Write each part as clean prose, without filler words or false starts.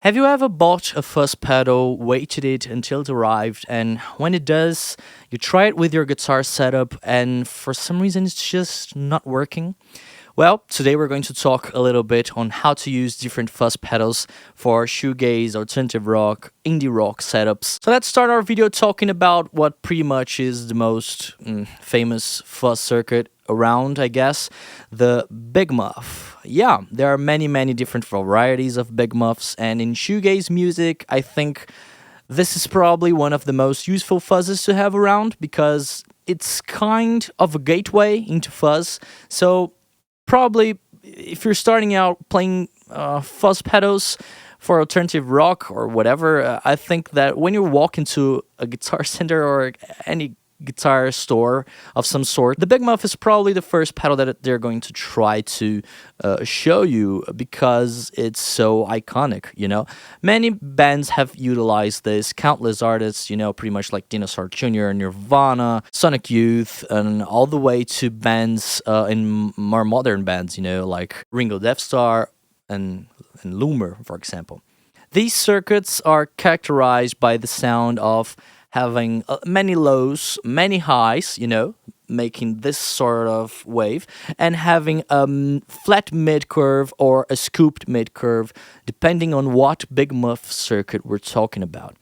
Have you ever bought a fuzz pedal, waited it until it arrived, and when it does, you try it with your guitar setup, and for some reason it's just not working? Well, today we're going to talk a little bit on how to use different fuzz pedals for shoegaze, alternative rock, indie rock setups. So let's start our video talking about what pretty much is the most famous fuzz circuit around, I guess, the Big Muff. Yeah, there are many different varieties of Big Muffs, and in shoegaze music, I think this is probably one of the most useful fuzzes to have around because it's kind of a gateway into fuzz. So probably if you're starting out playing fuzz pedals for alternative rock or whatever, I think that when you walk into a guitar center or any guitar store of some sort, the Big Muff is probably the first pedal that they're going to try to show you because it's so iconic. Many bands have utilized this, countless artists, pretty much like Dinosaur Jr., Nirvana, Sonic Youth, and all the way to bands in more modern bands, like Ringo Death Star and Loomer, for example. These circuits are characterized by the sound of having many lows, many highs, making this sort of wave, and having a flat mid-curve or a scooped mid-curve, depending on what Big Muff circuit we're talking about.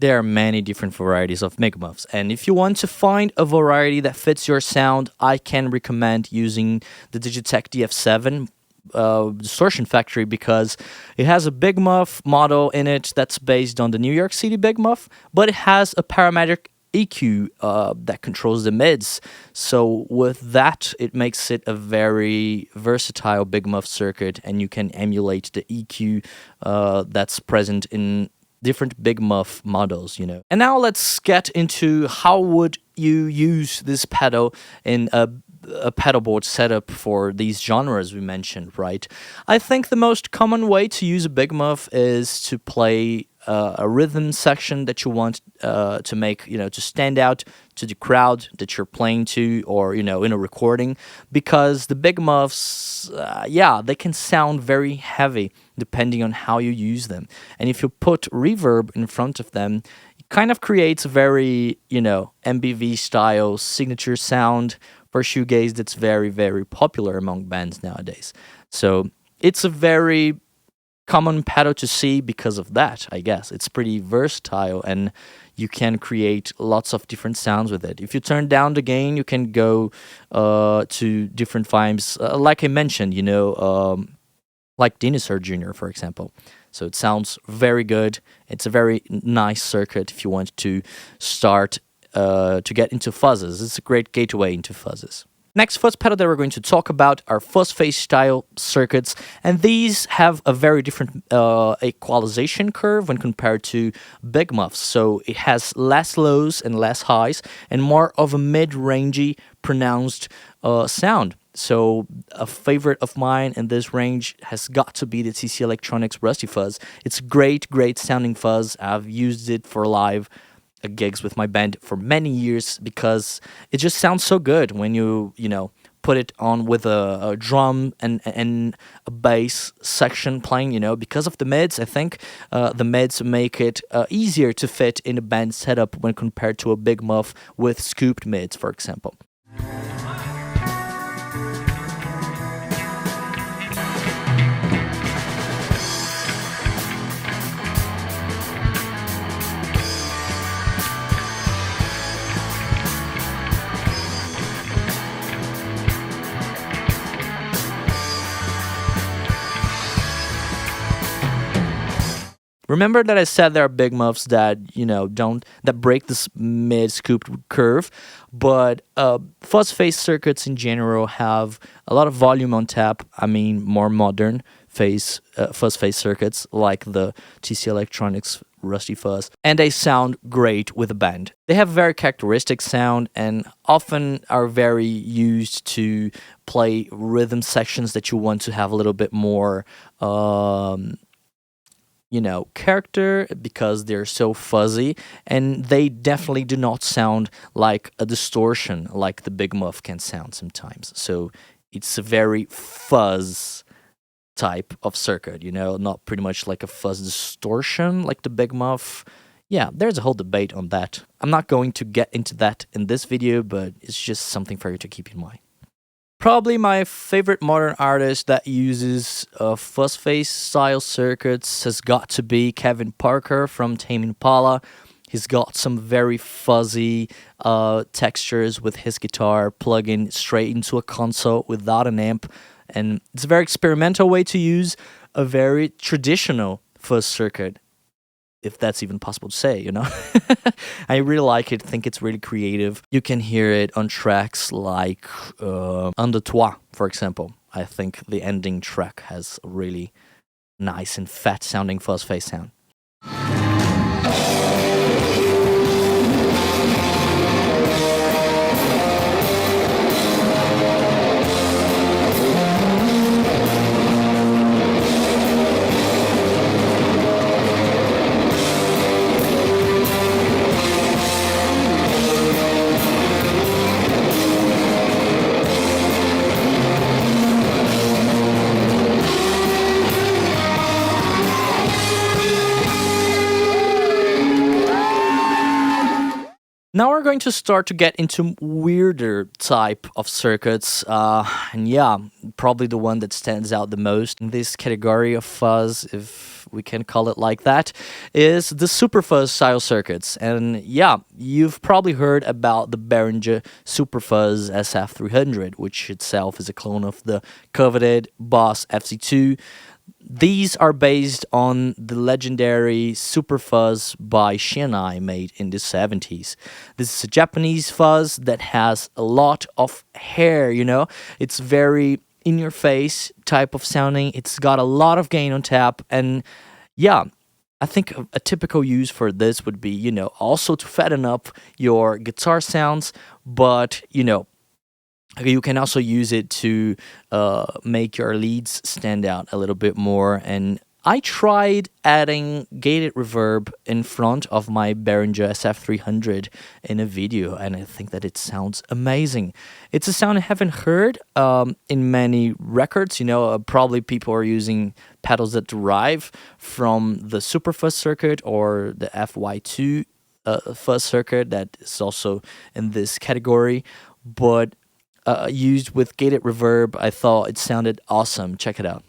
There are many different varieties of Big Muffs, and if you want to find a variety that fits your sound, I can recommend using the Digitech DF7 distortion factory because it has a Big Muff model in it that's based on the New York City Big Muff, but it has a parametric EQ that controls the mids. So with that, it makes it a very versatile Big Muff circuit, and you can emulate the EQ that's present in different Big Muff models, And now let's get into how would you use this pedal in a pedal board setup for these genres we mentioned, right? I think the most common way to use a Big Muff is to play a rhythm section that you want to make, to stand out to the crowd that you're playing to, or, in a recording, because the Big Muffs, they can sound very heavy depending on how you use them. And if you put reverb in front of them, it kind of creates a very, MBV style signature sound for shoegaze that's very popular among bands nowadays. So it's a very common pedal to see because of that, I guess. It's pretty versatile and you can create lots of different sounds with it. If you turn down the gain, you can go to different vibes, like I mentioned, like Dinosaur Jr., for example. So it sounds very good. It's a very nice circuit if you want to start to get into fuzzes. It's a great gateway into fuzzes. Next fuzz pedal that we're going to talk about are fuzz face style circuits, and these have a very different equalization curve when compared to Big Muffs. So it has less lows and less highs, and more of a mid-rangey pronounced sound. So a favorite of mine in this range has got to be the TC Electronics Rusty Fuzz. It's great sounding fuzz. I've used it for live gigs with my band for many years because it just sounds so good when you put it on with a drum and a bass section playing, because of the mids. I think the mids make it easier to fit in a band setup when compared to a Big Muff with scooped mids, for example. Remember that I said there are big muffs that don't that break this mid scooped curve, but fuzz phase circuits in general have a lot of volume on tap. I mean, more modern fuzz phase circuits like the TC Electronics Rusty Fuzz, and they sound great with a band. They have a very characteristic sound and often are very used to play rhythm sections that you want to have a little bit more character because they're so fuzzy, and they definitely do not sound like a distortion like the big muff can sound sometimes. So it's a very fuzz type of circuit, not pretty much like a fuzz distortion like the big muff. Yeah, there's a whole debate on that. I'm not going to get into that in this video, but it's just something for you to keep in mind. Probably my favorite modern artist that uses fuzz face style circuits has got to be Kevin Parker from Tame Impala. He's got some very fuzzy textures with his guitar plugging straight into a console without an amp. And it's a very experimental way to use a very traditional fuzz circuit, if that's even possible to say. I really like it, think it's really creative. You can hear it on tracks like Un de Toi, for example. I think the ending track has a really nice and fat sounding fuzz face sound. Now we're going to start to get into weirder type of circuits, and yeah, probably the one that stands out the most in this category of fuzz, if we can call it like that, is the super fuzz style circuits. And yeah, you've probably heard about the Behringer Super Fuzz SF300, which itself is a clone of the coveted Boss FC2. These are based on the legendary Super Fuzz by Shinai made in the 70s. This is a Japanese fuzz that has a lot of hair, It's very in your face type of sounding. It's got a lot of gain on tap, and yeah, I think a typical use for this would be, also to fatten up your guitar sounds, but, you can also use it to make your leads stand out a little bit more. And I tried adding gated reverb in front of my Behringer SF300 in a video, and I think that it sounds amazing. It's a sound I haven't heard in many records. Probably people are using pedals that derive from the Super Fuzz circuit or the FY2 fuzz circuit that is also in this category. But used with gated reverb, I thought it sounded awesome. Check it out.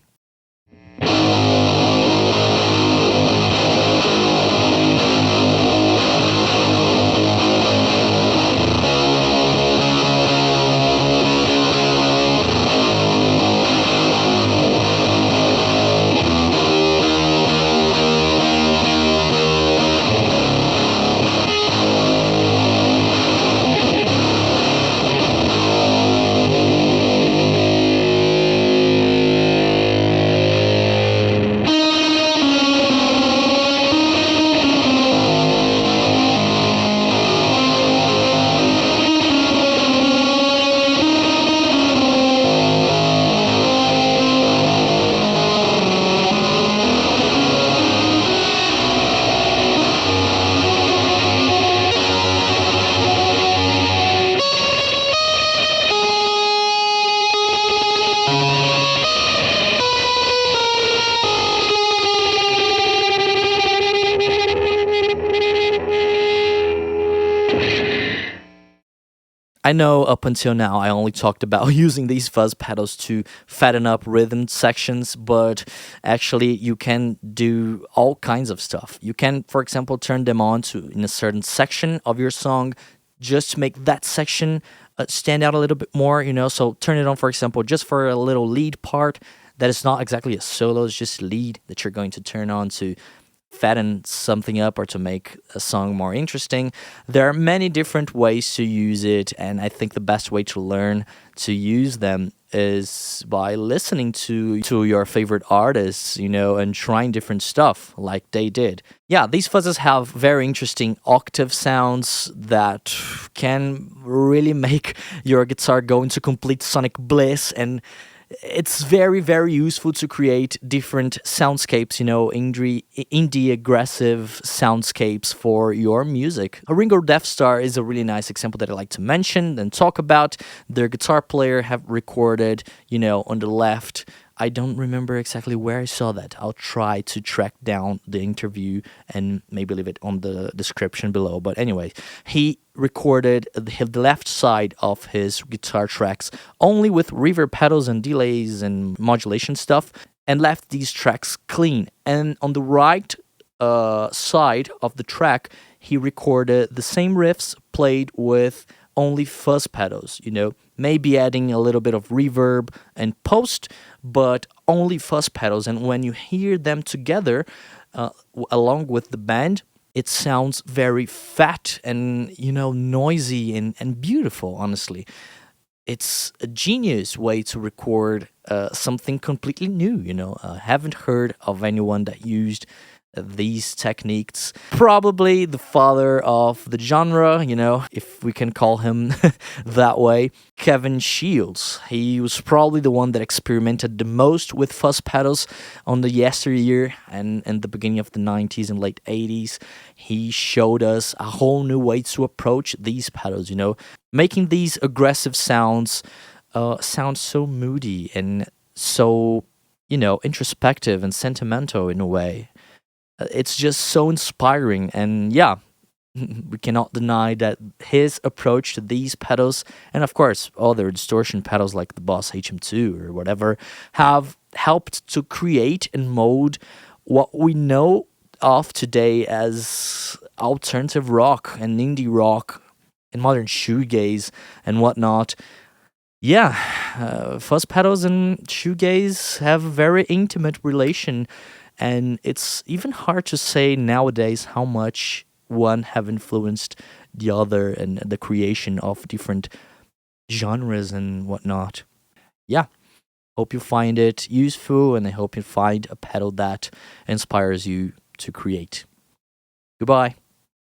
I know up until now I only talked about using these fuzz pedals to fatten up rhythm sections, but actually you can do all kinds of stuff. You can, for example, turn them on to in a certain section of your song just to make that section stand out a little bit more, So turn it on, for example, just for a little lead part that is not exactly a solo, it's just lead that you're going to turn on to fatten something up or to make a song more interesting. There are many different ways to use it, and I think the best way to learn to use them is by listening to your favorite artists, and trying different stuff like they did. Yeah, these fuzzes have very interesting octave sounds that can really make your guitar go into complete sonic bliss, and it's very, very useful to create different soundscapes, indie aggressive soundscapes for your music. A Ringo Death Star is a really nice example that I like to mention and talk about. Their guitar player have recorded, on the left. I don't remember exactly where I saw that. I'll try to track down the interview and maybe leave it on the description below. But anyway, he recorded the left side of his guitar tracks only with reverb pedals and delays and modulation stuff, and left these tracks clean. And on the right side of the track, he recorded the same riffs played with only fuzz pedals, maybe adding a little bit of reverb and post, but only fuzz pedals. And when you hear them together, along with the band, it sounds very fat and, noisy and beautiful, honestly. It's a genius way to record something completely new, I haven't heard of anyone that used these techniques. Probably the father of the genre, if we can call him that way, Kevin Shields. He was probably the one that experimented the most with fuzz pedals on the yesteryear and in the beginning of the 90s and late 80s. He showed us a whole new way to approach these pedals, making these aggressive sounds sound so moody and so, introspective and sentimental in a way. It's just so inspiring, and yeah, we cannot deny that his approach to these pedals, and of course other distortion pedals like the Boss HM2 or whatever, have helped to create and mold what we know of today as alternative rock and indie rock and modern shoegaze and whatnot. Yeah, fuzz pedals and shoegaze have a very intimate relation, and it's even hard to say nowadays how much one have influenced the other and the creation of different genres and whatnot. Yeah, hope you find it useful, and I hope you find a pedal that inspires you to create. Goodbye.